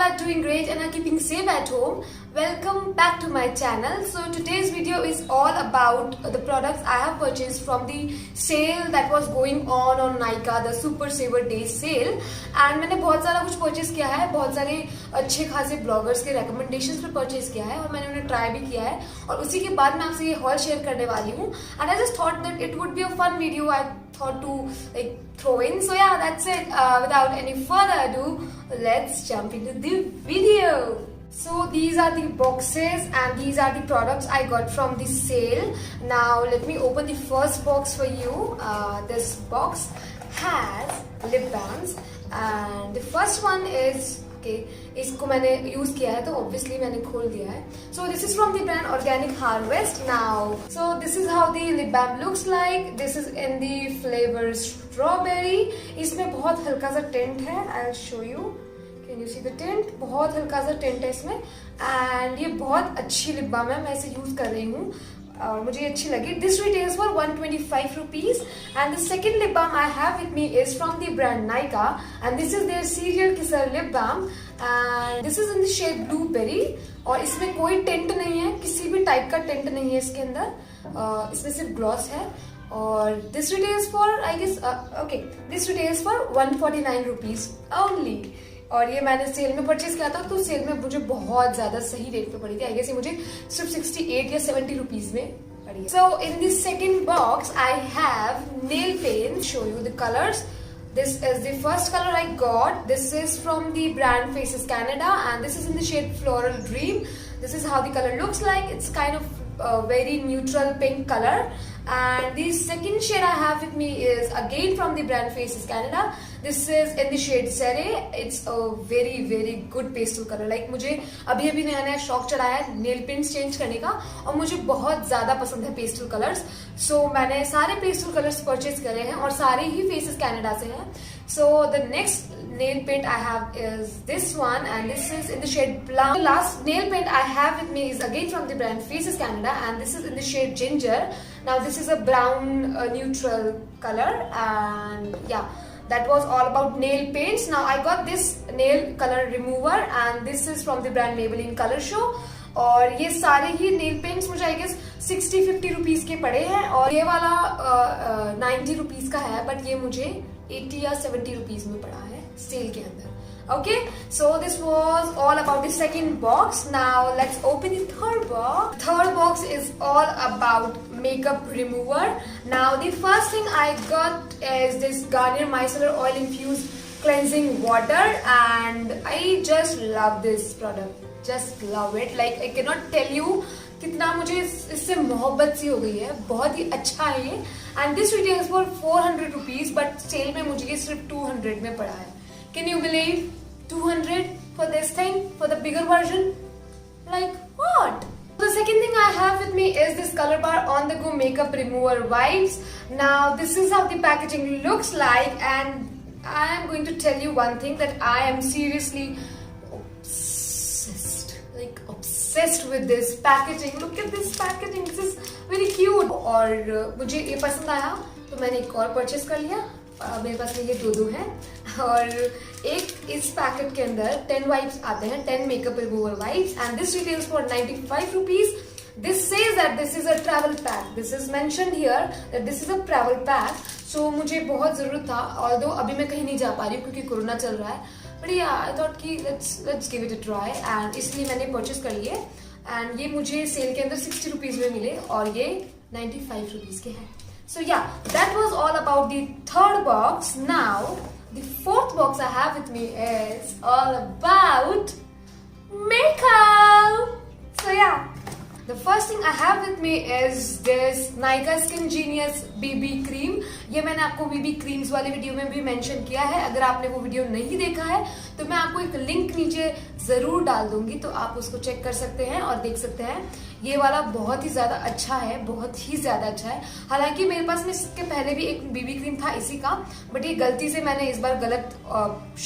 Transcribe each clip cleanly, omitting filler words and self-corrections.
are doing great and are keeping safe at home. Welcome back to my channel. So today's video is all about the products I have purchased from the sale that was going on Nykaa, the Super Saver Day sale. And मैंने बहुत सारा कुछ purchase किया है, बहुत सारे अच्छे खासे ब्लॉगर्स के recommendations पे purchase किया है और मैंने उन्हें try भी किया है और उसी के बाद मैं आपसे ये haul share करने वाली हूँ. And I just thought that it would be a fun video. I thought to throw in. So yeah, that's it. Without any further ado, let's jump into the video. So these are the boxes and these are the products I got from the sale. Now let me open the first box for you. This box has lip balms and the first one is इसको मैंने use किया है तो obviously मैंने खोल दिया है. So this is from the brand organic harvest. Now so this is how the lip balm looks like. This is in the flavour strawberry. इसमें बहुत हल्का सा टिंट है. I will show you. Can you see the tint? बहुत हल्का सा tint है इसमें एंड ये बहुत अच्छी लिप बाम है. मैं इसे यूज कर रही हूँ और मुझे अच्छी लगी. This retails for 125 rupees and the second lip balm I have with me is from the brand Nykaa and this is their Serial Kisser lip balm and this is in the shade Blueberry. और इसमें कोई tint नहीं है, किसी भी type का tint नहीं है इसके अंदर. इसमें सिर्फ ग्लॉस है और this retails for I guess this retails for 149 rupees only. और ये मैंने सेल में परचेज किया था तो सेल में मुझे बहुत ज्यादा सही रेट पे पड़ी थी. आई गेस ये मुझे सिर्फ 68 या 70 rupees में पड़ी है. So in this second box I have nail paint. Show you the colours. This is the first color I got. This is from the brand Faces Canada and this is in the shade Floral Dream. This is how the color looks like. It's kind of a very neutral pink color. And the second shade I have with me is again from the brand Faces Canada. This is in the shade Serre. It's a very good pastel color. Like मुझे अभी नया शौक चढ़ा है nail paints change करने का और मुझे बहुत ज्यादा पसंद है पेस्टल कलर्स. सो मैंने सारे पेस्टल कलर्स परचेज करे हैं और सारे ही Faces Canada से हैं. So the next nail paint I have is this one and this is in the shade Plum. The last nail paint I have with me is again from the brand Faces Canada and this is in the shade Ginger. Now this is a brown neutral color and yeah, that was all about nail paints. Now I got this nail color remover and this is from the brand Maybelline Color Show. और ये सारे ही nail paints मुझे I guess 60-50 rupees के पड़े हैं और ये वाला 90 rupees का है बट ये मुझे 80 या 70 rupees में पड़ा है सेल के अंदर. Okay, so this was all about the second box. Now let's open the third box. Third box is all about makeup remover. Now the first thing I got is this Garnier Micellar Oil Infused Cleansing Water and I just love this product. Just love it. Like I cannot tell you कितना मुझे इससे मोहब्बत सी हो गई है. बहुत ही अच्छा है ये and this retails for 400 rupees but cell में मुझे ये सिर्फ 200 में पड़ा है. Can you believe 200 for this thing, for the bigger version? Like what? The second thing I have with me is this Color Bar On The Go Makeup Remover Wipes. Now this is how the packaging looks like and I am going to tell you one thing that I am seriously obsessed with this packaging. Look at this packaging. This is very cute. और मुझे ये पसंद आया तो मैंने एक और purchase कर लिया. मेरे पास में ये दो हैं और एक इस पैकेट के अंदर 10 वाइप्स आते हैं, 10 makeup remover wipes and this retails for 95 rupees. This says that this is a travel pack. This is mentioned here that this is a travel pack. So मुझे बहुत जरूरत था although अभी मैं कहीं नहीं जा पा रही हूँ क्योंकि कोरोना चल रहा है. But yeah, I thought कि let's give it a try and इसलिए मैंने परचेस कर लिए and ये मुझे सेल के अंदर 60 rupees में मिले और ये 95 rupees के हैं. So yeah, that was all about the third box. Now the fourth box I have with me is all about makeup. So yeah, the first thing I have with me is this Nykaa Skin Genius BB Cream. ये मैंने आपको BB Creams वाले video में भी mention किया है. अगर आपने वो वीडियो नहीं देखा है तो मैं आपको एक लिंक नीचे जरूर डाल दूंगी तो आप उसको चेक कर सकते हैं और देख सकते हैं. ये वाला बहुत ही ज्यादा अच्छा है, बहुत ही ज्यादा अच्छा है. हालांकि मेरे पास में इसके पहले भी एक बीबी क्रीम था इसी का बट ये गलती से मैंने इस बार गलत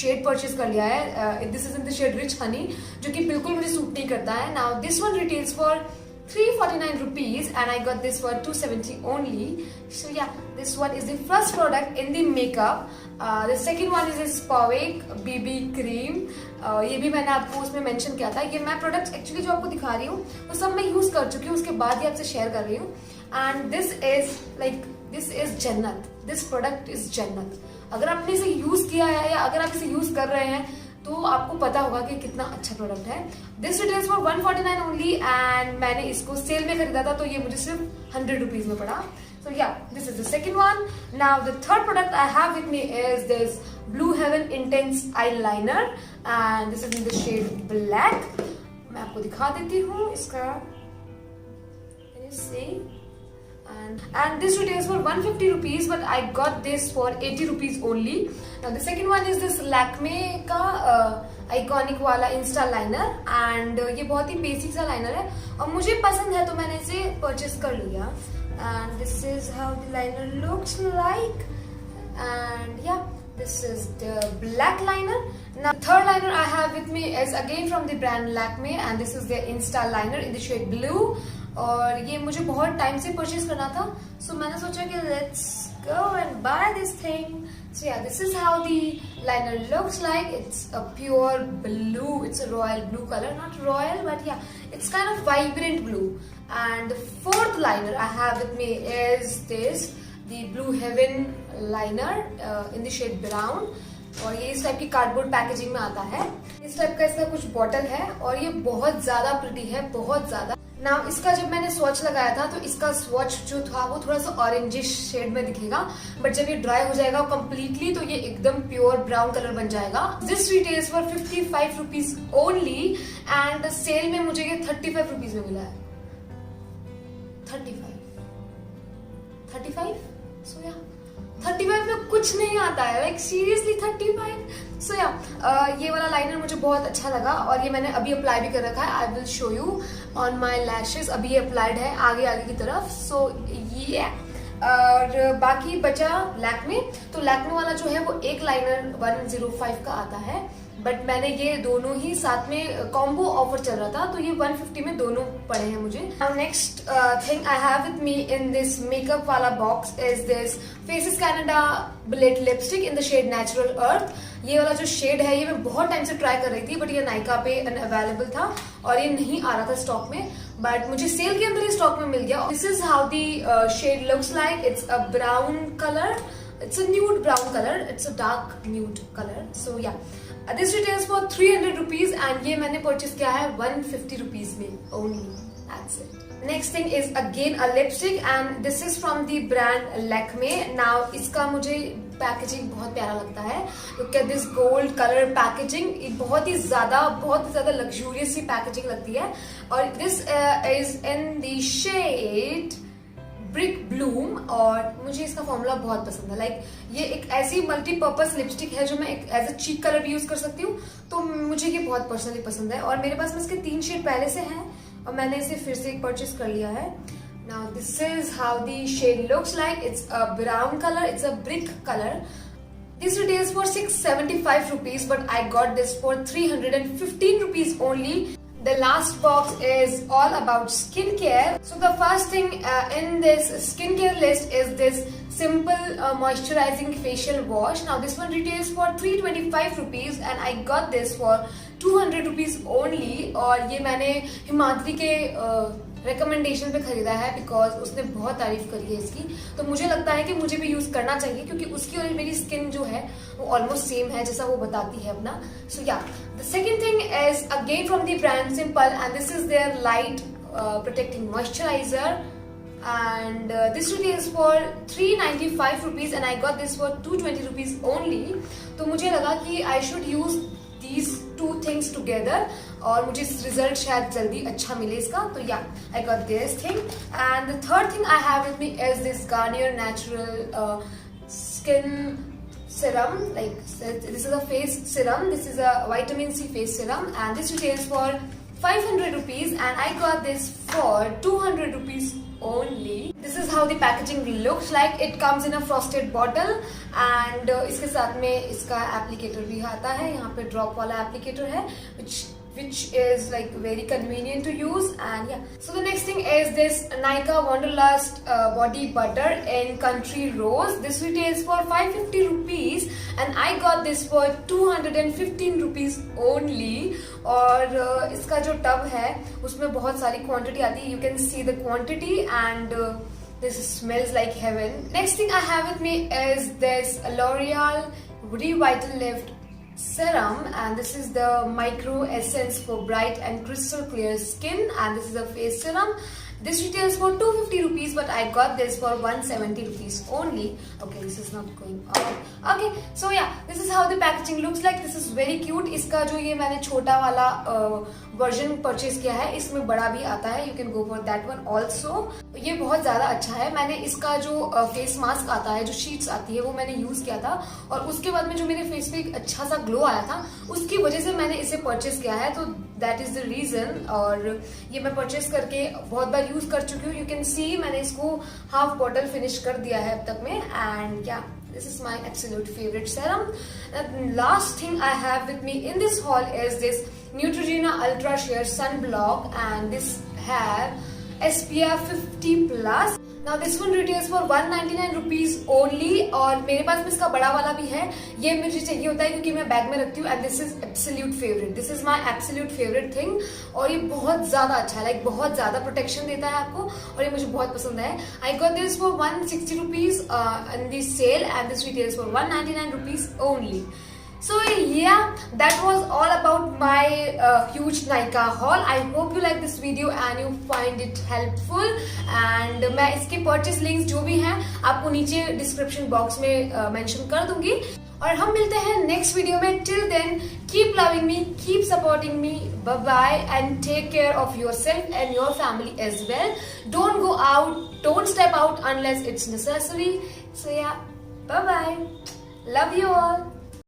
शेड परचेज कर लिया है. This is in the shade rich honey जो कि बिल्कुल मुझे सूट नहीं करता है. Now this one retails for 349 rupees and I got this for 270 only. So yeah, this one is the first product in the makeup. The second one is this Powake BB cream ये भी मैंने आपको उसमें mention किया था। ये मैं products actually जो आपको दिखा रही हूँ वो सब मैं यूज कर चुकी हूँ, उसके बाद ही आपसे शेयर कर रही हूँ। एंड दिस इज जन्नत, दिस प्रोडक्ट इज जन्नत। अगर आपने इसे यूज किया है या अगर आप इसे यूज कर रहे हैं तो आपको पता होगा कि कितना अच्छा प्रोडक्ट है। This retails for 149 only and मैंने इसको सेल में खरीदा था तो ये मुझे सिर्फ 100 रुपीज में पड़ा। So yeah, this is the second one. Now the third product I have with me is this Blue Heaven Intense Eyeliner and this is in the shade black. मैं आपको दिखा देती हूँ इसका, can you see? And this retails for 150 rupees, but I got this for 80 rupees only. Now the second one is this Lakme का iconic वाला Insta liner and ये बहुत ही बेसिक सा लाइनर है और मुझे पसंद है तो मैंने इसे परचेस कर लिया। And this is how the liner looks like, and yeah, this is the black liner. Now third liner I have with me is again from the brand Lakme and this is their Insta liner in the shade blue और ये मुझे बहुत time से purchase करना था so मैंने सोचा कि let's go and buy this thing. So yeah, this is how the liner looks like. It's a pure blue, it's a royal blue color, not royal but yeah, it's kind of vibrant blue. And the fourth liner I have with me is this, the Blue Heaven liner in the shade brown और ये इस type की cardboard packaging में आता है। इस type का इसका कुछ बॉटल है और ये बहुत ज्यादा प्रिटी है, बहुत ज्यादा। नाउ इसका जब मैंने स्वॉच लगाया था तो इसका स्वॉच जो था वो थोड़ा सा ऑरेंजिश शेड में दिखेगा, बट जब ये ड्राई हो जाएगा कंप्लीटली तो ये एकदम प्योर ब्राउन कलर बन जाएगा। This retails for 55 rupees only and sale में मुझे ये 35 रुपीज में मिला है। 35 सो या 35 में कुछ नहीं आता है, लाइक सीरियसली 35। सो या ये वाला लाइनर मुझे बहुत अच्छा लगा और ये मैंने अभी अप्लाई भी कर रखा है। I will show you on my lashes, अभी ये अप्लाइड है आगे आगे की तरफ। सो ये और बाकी बचा लैक्मे, तो लैक्मे वाला जो है वो एक लाइनर 105 का आता है, बट मैंने ये दोनों ही साथ में कॉम्बो ऑफर चल रहा था तो ये 150 में दोनों पड़े हैं मुझे। Next thing I have with me in this makeup वाला box is this Faces Canada bullet lipstick in the shade natural earth. ये वाला जो शेड है ये मैं बहुत टाइम से ट्राई कर रही थी बट ये नायका पे अनअवेलेबल था और ये नहीं आ रहा था स्टॉक में, बट मुझे सेल के अंदर ही स्टॉक में मिल गया। This is how the shade looks like. It's a brown colour, it's a nude brown color, it's a dark nude color. So yeah, this retails for 300 rupees and ये मैंने purchase किया है 150 rupees में only. That's it. Next thing is again a lipstick and this is from the brand Lakme. Now इसका मुझे packaging बहुत प्यारा लगता है। Look at this gold color packaging, बहुत ही ज्यादा लग्जूरियस सी पैकेजिंग लगती है और this is in the shade brick Bloom और मुझे इसका फॉर्मूला बहुत पसंद है। लाइक ये एक ऐसी मल्टीपर्पज लिपस्टिक है जो मैं एक एज अ चीक कलर भी यूज कर सकती हूँ, तो मुझे ये बहुत पर्सनली पसंद है और मेरे पास में इसके 3 शेड पहले से हैं और मैंने इसे फिर से एक परचेज कर लिया है। Now this is how the shade looks like. It's a brown colour, it's a brick colour. This retails for 675 rupees, but I got this for 315 rupees only. The last box is all about skincare. So the first thing in this skincare list is this simple moisturizing facial wash. Now this one retails for 325 rupees and I got this for 200 rupees only. और ये मैंने हिमाद्री के recommendation पे खरीदा है because उसने बहुत तारीफ करी है इसकी, तो मुझे लगता है कि मुझे भी यूज करना चाहिए क्योंकि उसकी और मेरी स्किन जो है वो ऑलमोस्ट सेम है जैसा वो बताती है अपना। सो या the second thing is again from the brand simple and this is their light protecting moisturiser and this retails for 395 rupees and I got this for 220 rupees only. तो मुझे लगा कि I should use these two things together और मुझे result शायद जल्दी अच्छा मिले इसका, तो या I got this thing. And the third thing I have with me is this Garnier Natural Skin Serum. Like this is a face serum, this is a vitamin C face serum and this retails for 500 rupees and I got this for 200 rupees only. This is how the packaging looks like. It comes in a frosted bottle and इसके साथ में इसका applicator भी आता है, यहाँ पे drop वाला एप्लीकेटर है which which is like very convenient to use. And yeah, so the next thing is this Nykaa Wanderlust body butter in country rose. This retails for 550 rupees and I got this for 215 rupees only. और इसका जो tub है उसमें बहुत सारी quantity आती है. You can see the quantity and this smells like heaven. Next thing I have with me is this L'Oreal Revital Lift serum, and this is the micro essence for bright and crystal clear skin, and this is a face serum. This retails for 250 rupees but I got this for 170 rupees only. Okay, this is not going on. Okay, so yeah, this is how the packaging looks like. This is very cute. इसका जो ये मैंने छोटा वाला version purchase किया है, इसमें बड़ा भी आता है. You can go for that one also. ये बहुत ज्यादा अच्छा है. मैंने इसका जो फेस मास्क आता है, जो शीट्स आती है, वो मैंने यूज किया था और उसके बाद में जो मेरे फेस पे एक अच्छा सा ग्लो आया था, उसकी वजह से मैंने इसे परचेज किया है. तो दैट इज द रीजन. और ये मैं परचेज करके बहुत बार यूज कर चुकी हूँ. यू कैन सी मैंने इसको हाफ बॉटल फिनिश कर दिया है अब तक में. एंड या, this is my absolute favorite serum. And last thing I have with me in this haul is this Neutrogena Ultra Sheer Sunblock, and this have SPF 50 plus. Now this one retails for 199 rupees only. और मेरे पास में इसका बड़ा वाला भी है. ये मुझे चाहिए होता है क्योंकि मैं बैग में रखती हूँ. And this is absolute favourite. This is my absolute favourite thing. और ये बहुत ज्यादा अच्छा है, लाइक बहुत ज्यादा प्रोटेक्शन देता है आपको और ये मुझे बहुत पसंद है. I got this for 160 rupees in this sale and this retails for 199 rupees only. So yeah, that was all about my huge Nykaa haul. I hope you like this video and you find it helpful. And मैं इसके purchase links जो भी हैं आपको नीचे description box में mention कर दूंगी. और हम मिलते हैं next video में. Till then, keep loving me, keep supporting me. Bye bye and take care of yourself and your family as well. Don't go out, don't step out unless it's necessary. So yeah, bye bye. Love you all.